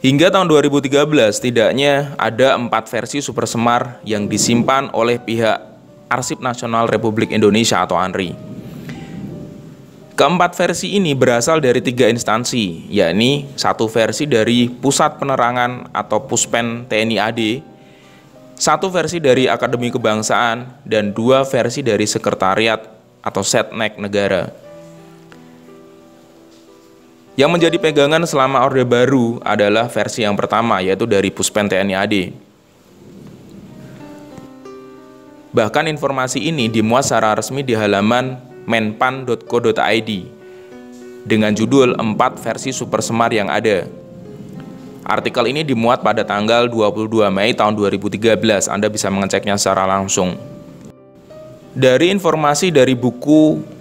Hingga tahun 2013, setidaknya ada 4 versi Super Semar yang disimpan oleh pihak Arsip Nasional Republik Indonesia atau ANRI. Keempat versi ini berasal dari 3 instansi, yakni 1 versi dari Pusat Penerangan atau Puspen TNI AD, 1 versi dari Akademi Kebangsaan, dan 2 versi dari Sekretariat atau Setnek Negara. Yang menjadi pegangan selama Orde Baru adalah versi yang pertama, yaitu dari Puspen TNI AD. Bahkan informasi ini dimuat secara resmi di halaman menpan.co.id dengan judul 4 versi Super Semar yang ada. Artikel ini dimuat pada tanggal 22 Mei tahun 2013, Anda bisa mengeceknya secara langsung. Dari informasi dari buku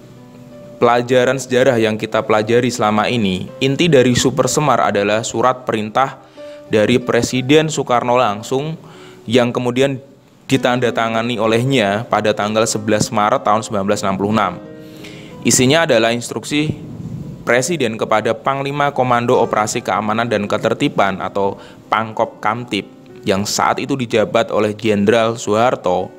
pelajaran sejarah yang kita pelajari selama ini, inti dari Super Semar adalah surat perintah dari Presiden Soekarno langsung yang kemudian ditandatangani olehnya pada tanggal 11 Maret tahun 1966. Isinya adalah instruksi Presiden kepada Panglima Komando Operasi Keamanan dan Ketertiban atau Pangkop Kamtib yang saat itu dijabat oleh Jenderal Soeharto,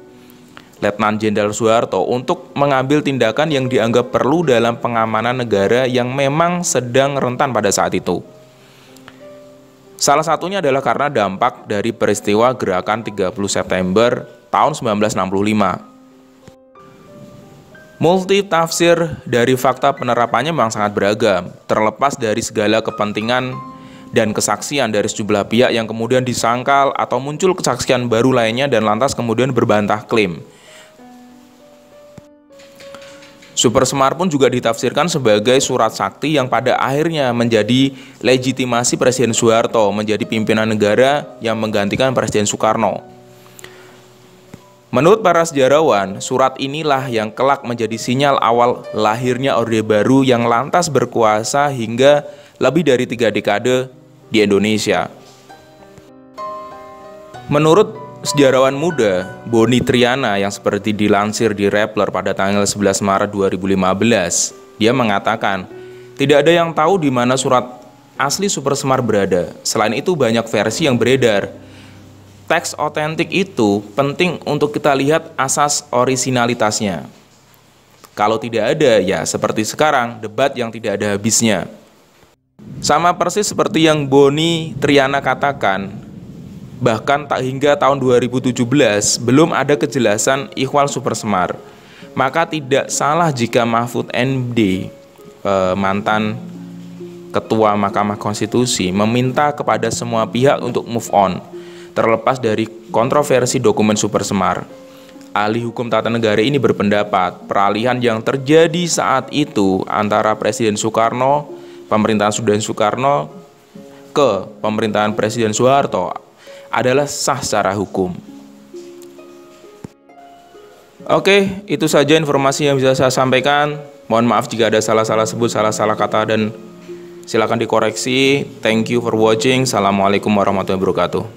Letnan Jenderal Soeharto, untuk mengambil tindakan yang dianggap perlu dalam pengamanan negara yang memang sedang rentan pada saat itu. Salah satunya adalah karena dampak dari peristiwa gerakan 30 September tahun 1965. Multi tafsir dari fakta penerapannya memang sangat beragam, terlepas dari segala kepentingan dan kesaksian dari sejumlah pihak yang kemudian disangkal atau muncul kesaksian baru lainnya dan lantas kemudian berbantah klaim. Super Semar pun juga ditafsirkan sebagai surat sakti yang pada akhirnya menjadi legitimasi Presiden Soeharto menjadi pimpinan negara yang menggantikan Presiden Soekarno. Menurut para sejarawan, surat inilah yang kelak menjadi sinyal awal lahirnya Orde Baru yang lantas berkuasa hingga lebih dari 3 dekade di Indonesia. Menurut sejarawan muda Boni Triana yang seperti dilansir di Rappler pada tanggal 11 Maret 2015, dia mengatakan, tidak ada yang tahu di mana surat asli Super Semar berada. Selain itu banyak versi yang beredar. Teks otentik itu penting untuk kita lihat asas orisinalitasnya. Kalau tidak ada, ya seperti sekarang, debat yang tidak ada habisnya. Sama persis seperti yang Boni Triana katakan, bahkan tak hingga tahun 2017 belum ada kejelasan ihwal Super Semar. Maka tidak salah jika Mahfud MD, mantan Ketua Mahkamah Konstitusi, meminta kepada semua pihak untuk move on, terlepas dari kontroversi dokumen Super Semar. Ahli hukum tata negara ini berpendapat peralihan yang terjadi saat itu antara Presiden Soekarno, pemerintahan Presiden Soekarno ke pemerintahan Presiden Soeharto adalah sah secara hukum. Oke, itu saja informasi yang bisa saya sampaikan. Mohon maaf jika ada salah-salah sebut, salah-salah kata, dan silakan dikoreksi. Thank you for watching. Assalamualaikum warahmatullahi wabarakatuh.